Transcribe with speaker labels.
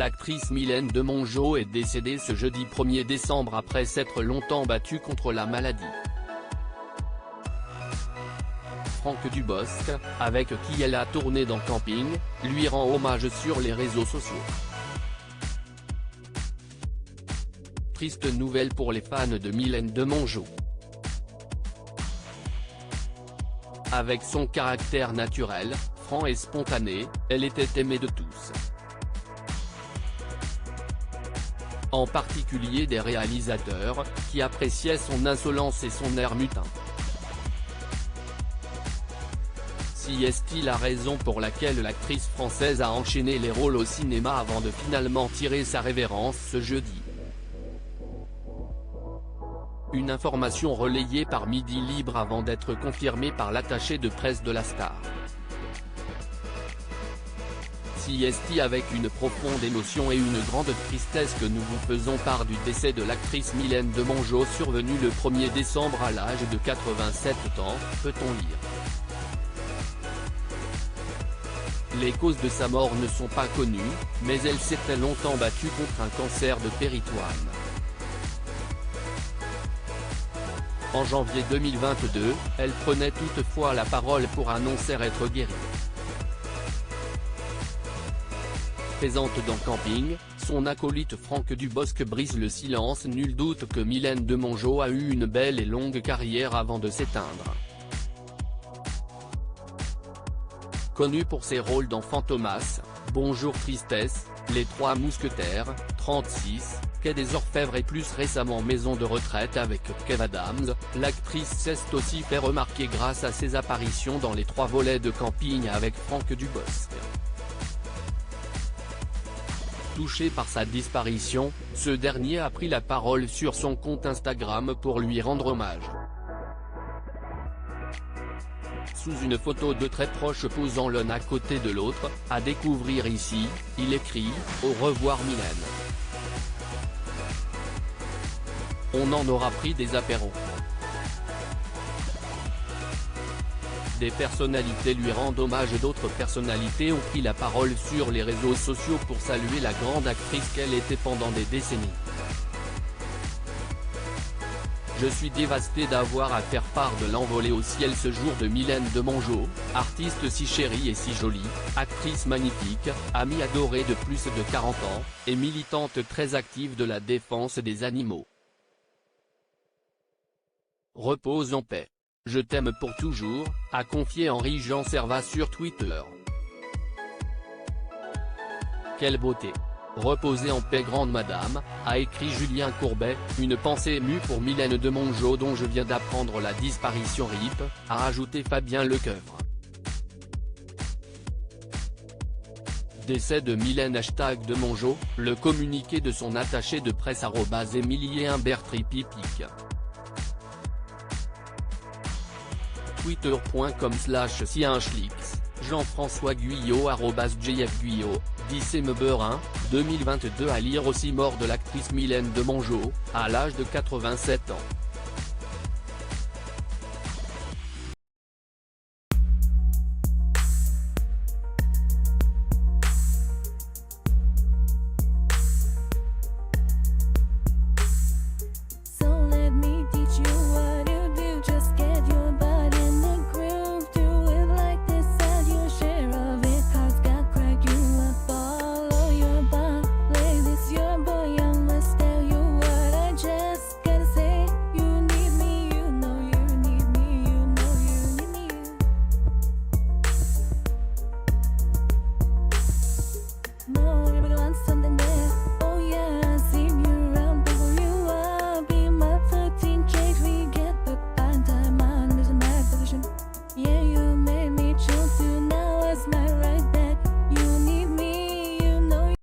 Speaker 1: L'actrice Mylène de Mongeau est décédée ce jeudi 1er décembre après s'être longtemps battue contre la maladie. Franck Dubosc, avec qui elle a tourné dans Camping, lui rend hommage sur les réseaux sociaux. Triste nouvelle pour les fans de Mylène de Mongeau. Avec son caractère naturel, franc et spontané, elle était aimée de tous. En particulier des réalisateurs, qui appréciaient son insolence et son air mutin. Si est-il la raison pour laquelle l'actrice française a enchaîné les rôles au cinéma avant de finalement tirer sa révérence ce jeudi. Une information relayée par Midi Libre avant d'être confirmée par l'attaché de presse de la star. Si est-il avec une profonde émotion et une grande tristesse que nous vous faisons part du décès de l'actrice Mylène de Mongeau survenu le 1er décembre à l'âge de 87 ans, peut-on lire. Les causes de sa mort ne sont pas connues, mais elle s'était longtemps battue contre un cancer de péritoine. En janvier 2022, elle prenait toutefois la parole pour annoncer être guérie. Présente dans Camping, son acolyte Franck Dubosc brise le silence. Nul doute que Mylène de Mongeau a eu une belle et longue carrière avant de s'éteindre. Connue pour ses rôles dans Fantomas, Bonjour Tristesse, Les Trois Mousquetaires, 36, Quai des Orfèvres et plus récemment Maison de retraite avec Kev Adams, l'actrice s'est aussi fait remarquer grâce à ses apparitions dans les 3 volets de Camping avec Franck Dubosc. Touché par sa disparition, ce dernier a pris la parole sur son compte Instagram pour lui rendre hommage. Sous une photo de très proches posant l'un à côté de l'autre, à découvrir ici, il écrit « Au revoir Mylène. On en aura pris des apéros ». Des personnalités lui rendent hommage. D'autres personnalités ont pris la parole sur les réseaux sociaux pour saluer la grande actrice qu'elle était pendant des décennies. Je suis dévasté d'avoir à faire part de l'envolée au ciel ce jour de Mylène de Mongeau, artiste si chérie et si jolie, actrice magnifique, amie adorée de plus de 40 ans, et militante très active de la défense des animaux. Repose en paix. Je t'aime pour toujours, a confié Henri-Jean Servat sur Twitter. Quelle beauté. Reposez en paix grande madame, a écrit Julien Courbet, une pensée émue pour Mylène de Mongeau dont je viens d'apprendre la disparition RIP, a rajouté Fabien Lecoeuvre. Décès de Mylène #de Mongeau, le communiqué de son attaché de presse @Emilien-Bertri-Pipic. Twitter.com/Sienschlix, Jean-François Guyot @JFGuyot, 10 Semberin, 2022. À lire aussi mort de l'actrice Mylène de Mongeau, à l'âge de 87 ans.